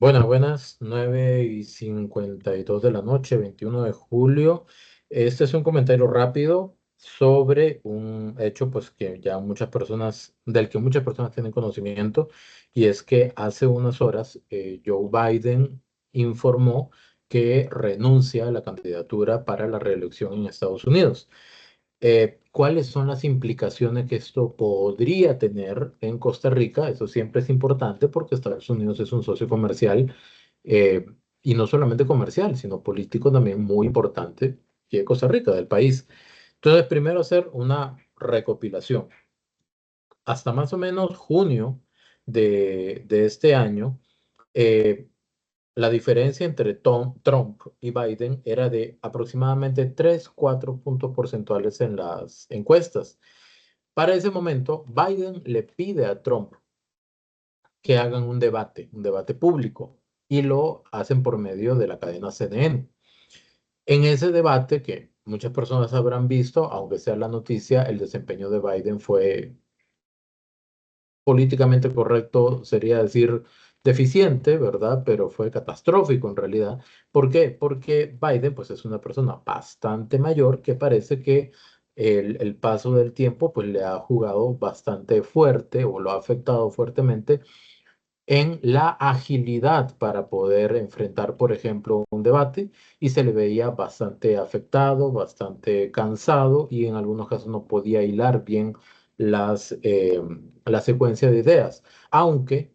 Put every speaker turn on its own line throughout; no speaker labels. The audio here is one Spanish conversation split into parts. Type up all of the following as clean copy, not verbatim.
Buenas, buenas, 9:52 de la noche, 21 de julio. Este es un comentario rápido sobre un hecho pues que ya muchas personas, del que muchas personas tienen conocimiento, y es que hace unas horas Joe Biden informó que renuncia a la candidatura para la reelección en Estados Unidos. ¿Cuáles son las implicaciones que esto podría tener en Costa Rica? Eso siempre es importante porque Estados Unidos es un socio comercial, eh, y no solamente comercial, sino político también muy importante de Costa Rica, del país. Entonces, primero hacer una recopilación. Hasta más o menos junio de este año, eh, la diferencia entre Trump y Biden era de aproximadamente 3, 4 puntos porcentuales en las encuestas. Para ese momento, Biden le pide a Trump que hagan un debate público, y lo hacen por medio de la cadena CNN. En ese debate, que muchas personas habrán visto, aunque sea la noticia, el desempeño de Biden fue políticamente correcto, sería decir deficiente, ¿verdad? Pero fue catastrófico en realidad. ¿Por qué? Porque Biden, pues, es una persona bastante mayor que parece que el paso del tiempo, pues, le ha jugado bastante fuerte o lo ha afectado fuertemente en la agilidad para poder enfrentar, por ejemplo, un debate, y se le veía bastante afectado, bastante cansado, y en algunos casos no podía hilar bien la secuencia de ideas, aunque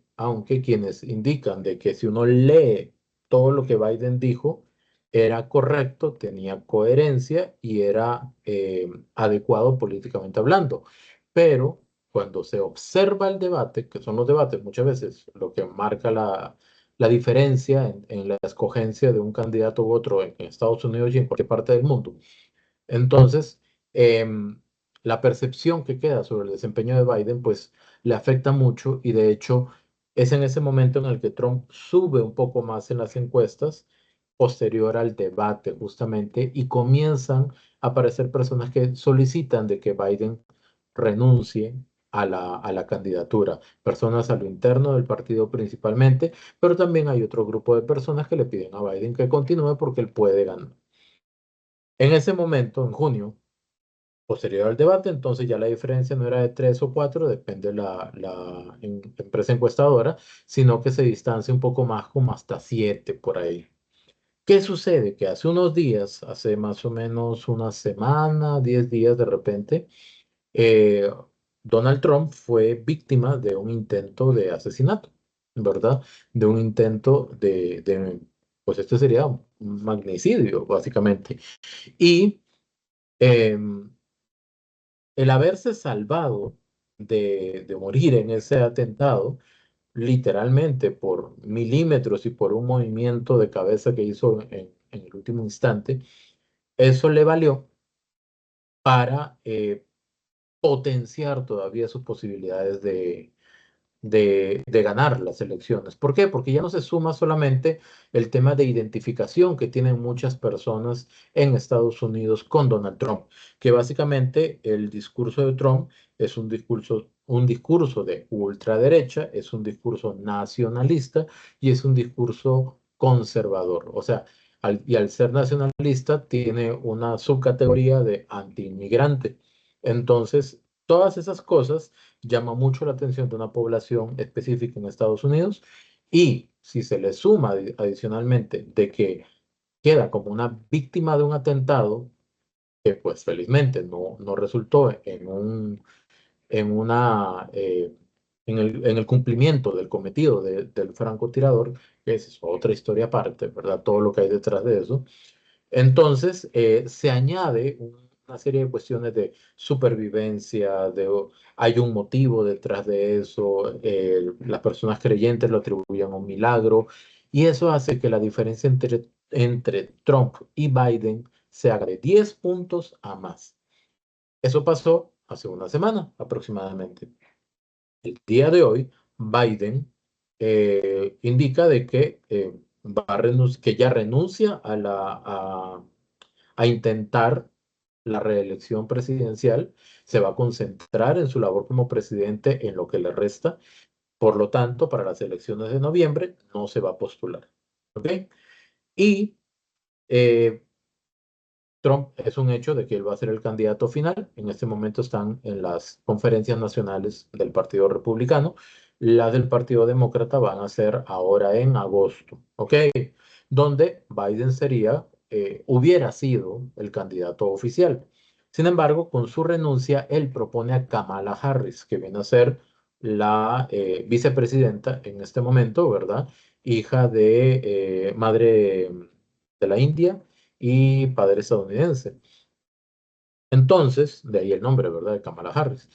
quienes indican de que si uno lee todo lo que Biden dijo, era correcto, tenía coherencia y era adecuado políticamente hablando. Pero cuando se observa el debate, que son los debates muchas veces lo que marca la diferencia en la escogencia de un candidato u otro en Estados Unidos y en cualquier parte del mundo. Entonces, em, la percepción que queda sobre el desempeño de Biden, pues le afecta mucho, y de hecho es en ese momento en el que Trump sube un poco más en las encuestas, posterior al debate justamente, y comienzan a aparecer personas que solicitan de que Biden renuncie a la candidatura, personas a lo interno del partido principalmente, pero también hay otro grupo de personas que le piden a Biden que continúe porque él puede ganar. En ese momento, en junio, posterior al debate, entonces ya la diferencia no era de 3 o 4, depende de la empresa encuestadora, sino que se distancia un poco más, como hasta 7 por ahí. ¿Qué sucede? Que hace unos días, hace más o menos una semana, 10 días de repente, eh, Donald Trump fue víctima de un intento de asesinato, ¿verdad? De un intento pues este sería un magnicidio, básicamente. Y em, el haberse salvado de morir en ese atentado, literalmente por milímetros y por un movimiento de cabeza que hizo en el último instante, eso le valió para potenciar todavía sus posibilidades de ganar las elecciones. ¿Por qué? Porque ya no se suma solamente el tema de identificación que tienen muchas personas en Estados Unidos con Donald Trump, que básicamente el discurso de Trump es un discurso de ultraderecha, es un discurso nacionalista y es un discurso conservador. O sea, al ser nacionalista tiene una subcategoría de antiinmigrante. Entonces, todas esas cosas llama mucho la atención de una población específica en Estados Unidos, y si se le suma adicionalmente de que queda como una víctima de un atentado que pues felizmente no resultó en una, en el cumplimiento del cometido del francotirador, que es otra historia aparte, ¿verdad? Todo lo que hay detrás de eso. Entonces, se añade una serie de cuestiones de supervivencia, hay un motivo detrás de eso, las personas creyentes lo atribuyen a un milagro, y eso hace que la diferencia entre Trump y Biden se haga de 10 puntos a más. Eso pasó hace una semana aproximadamente. El día de hoy, Biden indica de que, que ya renuncia a intentar la reelección presidencial, se va a concentrar en su labor como presidente en lo que le resta, Por lo tanto, para las elecciones de noviembre no se va a postular. ¿Ok? Y eh, Trump es un hecho de que él va a ser el candidato final. En este momento están en las conferencias nacionales del Partido Republicano. Las del Partido Demócrata van a ser ahora en agosto, ¿ok? Donde Biden hubiera sido el candidato oficial. Sin embargo, con su renuncia, él propone a Kamala Harris, que viene a ser la vicepresidenta en este momento, ¿verdad? Hija de madre de la India y padre estadounidense. Entonces, de ahí el nombre, ¿verdad? De Kamala Harris.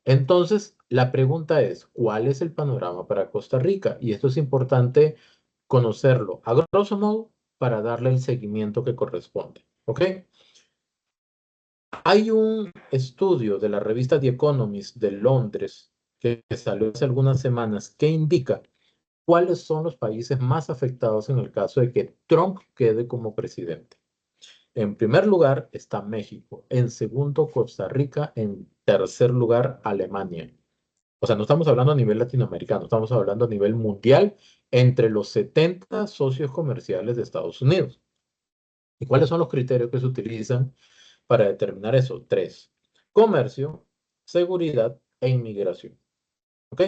Entonces, la pregunta es, ¿cuál es el panorama para Costa Rica? Y esto es importante conocerlo, a grosso modo, para darle el seguimiento que corresponde. ¿Ok? Hay un estudio de la revista The Economist de Londres que salió hace algunas semanas que indica cuáles son los países más afectados en el caso de que Trump quede como presidente. En primer lugar está México, en segundo Costa Rica, en tercer lugar Alemania. O sea, no estamos hablando a nivel latinoamericano, estamos hablando a nivel mundial entre los 70 socios comerciales de Estados Unidos. ¿Y cuáles son los criterios que se utilizan para determinar eso? Tres: comercio, seguridad e inmigración. ¿Ok?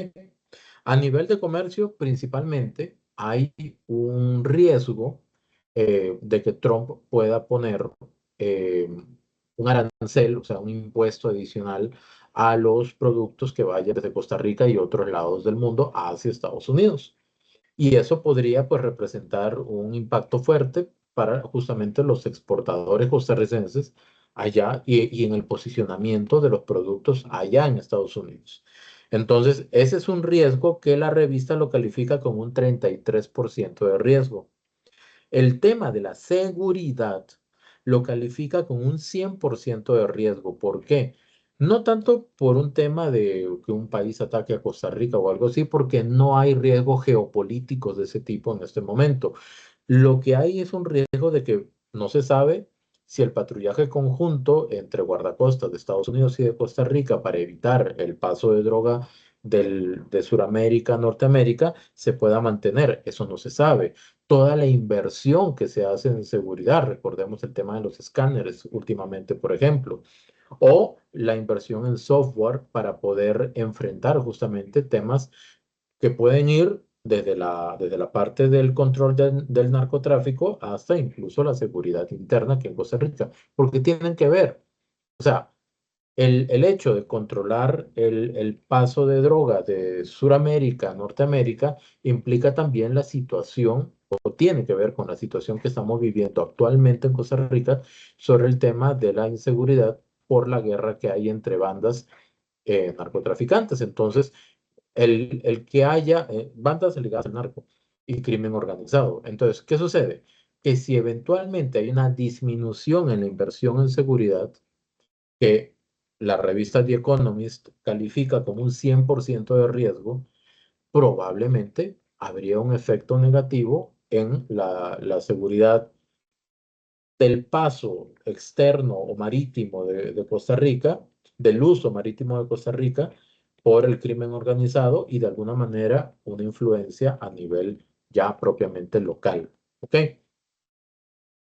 A nivel de comercio, principalmente, hay un riesgo de que Trump pueda poner un arancel, o sea, un impuesto adicional a los productos que vayan desde Costa Rica y otros lados del mundo hacia Estados Unidos. Y eso podría, pues, representar un impacto fuerte para justamente los exportadores costarricenses allá y en el posicionamiento de los productos allá en Estados Unidos. Entonces, ese es un riesgo que la revista lo califica con un 33% de riesgo. El tema de la seguridad lo califica con un 100% de riesgo. ¿Por qué? No tanto por un tema de que un país ataque a Costa Rica o algo así, porque no hay riesgos geopolíticos de ese tipo en este momento. Lo que hay es un riesgo de que no se sabe si el patrullaje conjunto entre guardacostas de Estados Unidos y de Costa Rica para evitar el paso de droga de Sudamérica a Norteamérica se pueda mantener. Eso no se sabe. Toda la inversión que se hace en seguridad, recordemos el tema de los escáneres últimamente, por ejemplo, o la inversión en software para poder enfrentar justamente temas que pueden ir desde la parte del control del narcotráfico hasta incluso la seguridad interna aquí en Costa Rica, porque tienen que ver. O sea, el hecho de controlar el paso de droga de Sudamérica a Norteamérica implica también la situación, o tiene que ver con la situación que estamos viviendo actualmente en Costa Rica sobre el tema de la inseguridad por la guerra que hay entre bandas narcotraficantes. Entonces, el que haya bandas ligadas al narco y crimen organizado. Entonces, ¿qué sucede? Que si eventualmente hay una disminución en la inversión en seguridad, que la revista The Economist califica como un 100% de riesgo, probablemente habría un efecto negativo en la seguridad del paso externo o marítimo de Costa Rica, del uso marítimo de Costa Rica por el crimen organizado y de alguna manera una influencia a nivel ya propiamente local. ¿Ok?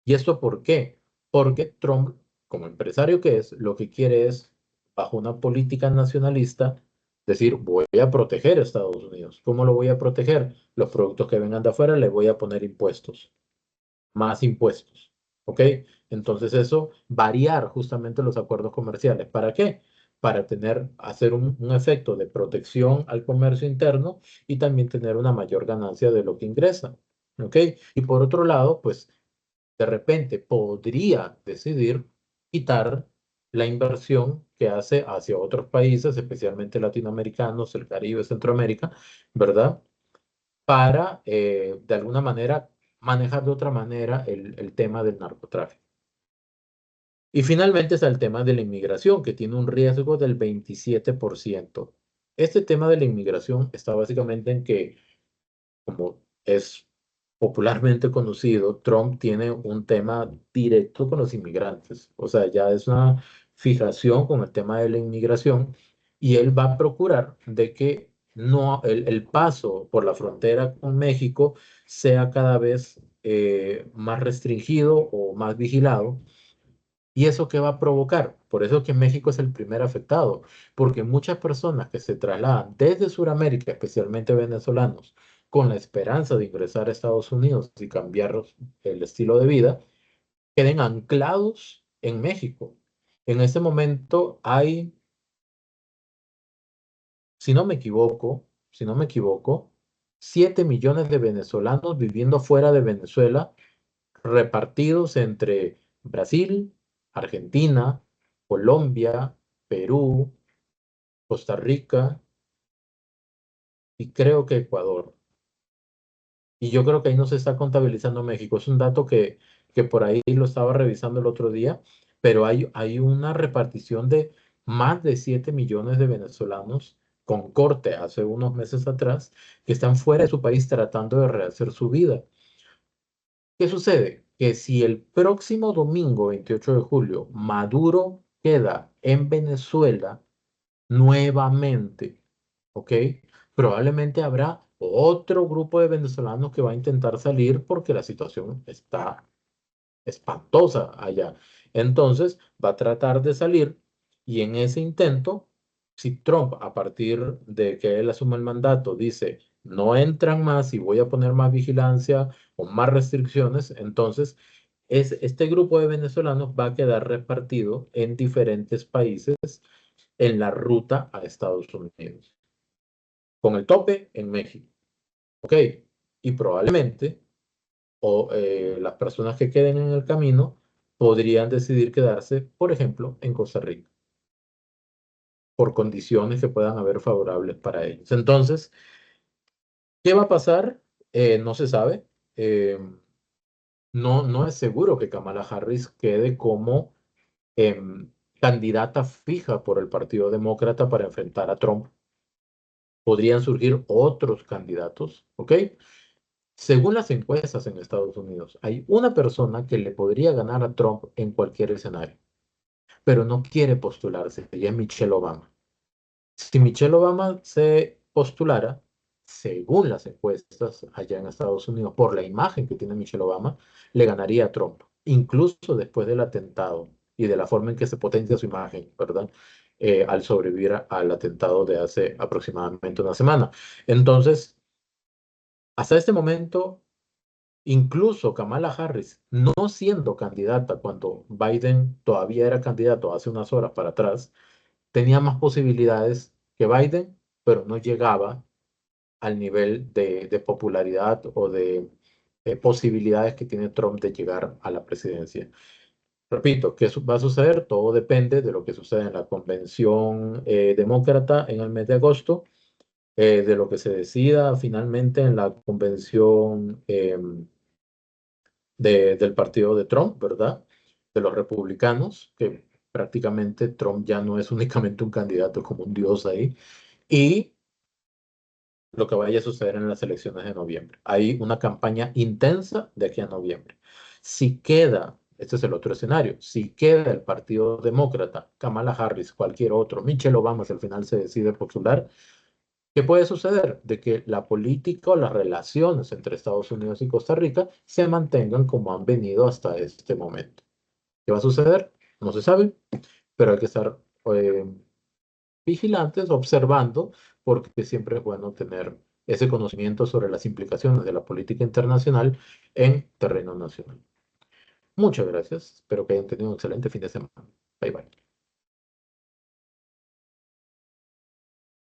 ¿Y esto por qué? Porque Trump, como empresario que es, lo que quiere es, bajo una política nacionalista, decir, voy a proteger a Estados Unidos. ¿Cómo lo voy a proteger? Los productos que vengan de afuera les voy a poner impuestos, más impuestos. ¿Ok? Entonces eso, variar justamente los acuerdos comerciales. ¿Para qué? Para hacer un efecto de protección al comercio interno y también tener una mayor ganancia de lo que ingresa. ¿Ok? Y por otro lado, pues de repente podría decidir quitar la inversión que hace hacia otros países, especialmente latinoamericanos, el Caribe, Centroamérica, ¿verdad? Para, de alguna manera, manejar de otra manera el tema del narcotráfico. Y finalmente está el tema de la inmigración, que tiene un riesgo del 27%. Este tema de la inmigración está básicamente en que, como es popularmente conocido, Trump tiene un tema directo con los inmigrantes. O sea, ya es una fijación con el tema de la inmigración y él va a procurar de que no, el paso por la frontera con México sea cada vez más restringido o más vigilado. ¿Y eso qué va a provocar? Por eso que México es el primer afectado, porque muchas personas que se trasladan desde Sudamérica, especialmente venezolanos, con la esperanza de ingresar a Estados Unidos y cambiar el estilo de vida, queden anclados en México. En este momento hay, si no me equivoco, 7 millones de venezolanos viviendo fuera de Venezuela, repartidos entre Brasil, Argentina, Colombia, Perú, Costa Rica y creo que Ecuador. Y yo creo que ahí no se está contabilizando México. Es un dato que por ahí lo estaba revisando el otro día, pero hay una repartición de más de 7 millones de venezolanos con corte hace unos meses atrás que están fuera de su país tratando de rehacer su vida. ¿Qué sucede? Que si el próximo domingo, 28 de julio, Maduro queda en Venezuela nuevamente, ¿ok? Probablemente habrá otro grupo de venezolanos que va a intentar salir porque la situación está espantosa allá. Entonces va a tratar de salir y en ese intento, si Trump a partir de que él asuma el mandato dice no entran más y voy a poner más vigilancia o más restricciones, entonces este grupo de venezolanos va a quedar repartido en diferentes países en la ruta a Estados Unidos, con el tope en México, ¿ok? Y probablemente las personas que queden en el camino podrían decidir quedarse, por ejemplo, en Costa Rica, por condiciones que puedan haber favorables para ellos. Entonces, ¿qué va a pasar? No se sabe. Eh, no es seguro que Kamala Harris quede como candidata fija por el Partido Demócrata para enfrentar a Trump. Podrían surgir otros candidatos, ¿ok? Según las encuestas en Estados Unidos, hay una persona que le podría ganar a Trump en cualquier escenario, pero no quiere postularse, y es Michelle Obama. Si Michelle Obama se postulara, según las encuestas allá en Estados Unidos, por la imagen que tiene Michelle Obama, le ganaría a Trump, incluso después del atentado y de la forma en que se potencia su imagen, ¿verdad? Al sobrevivir al atentado de hace aproximadamente una semana. Entonces, hasta este momento, incluso Kamala Harris, no siendo candidata cuando Biden todavía era candidato hace unas horas para atrás, tenía más posibilidades que Biden, pero no llegaba al nivel de popularidad o de posibilidades que tiene Trump de llegar a la presidencia. Repito, ¿qué va a suceder? Todo depende de lo que suceda en la convención demócrata en el mes de agosto, de lo que se decida finalmente en la convención del partido de Trump, ¿verdad? De los republicanos, que prácticamente Trump ya no es únicamente un candidato, como un dios ahí, y lo que vaya a suceder en las elecciones de noviembre. Hay una campaña intensa de aquí a noviembre. Si queda, este es el otro escenario, si queda el Partido Demócrata, Kamala Harris, cualquier otro, Michelle Obama, si al final se decide postular, ¿qué puede suceder? De que la política o las relaciones entre Estados Unidos y Costa Rica se mantengan como han venido hasta este momento. ¿Qué va a suceder? No se sabe, pero hay que estar eh, vigilantes, observando, porque siempre es bueno tener ese conocimiento sobre las implicaciones de la política internacional en terreno nacional. Muchas gracias. Espero que hayan tenido un excelente fin de semana.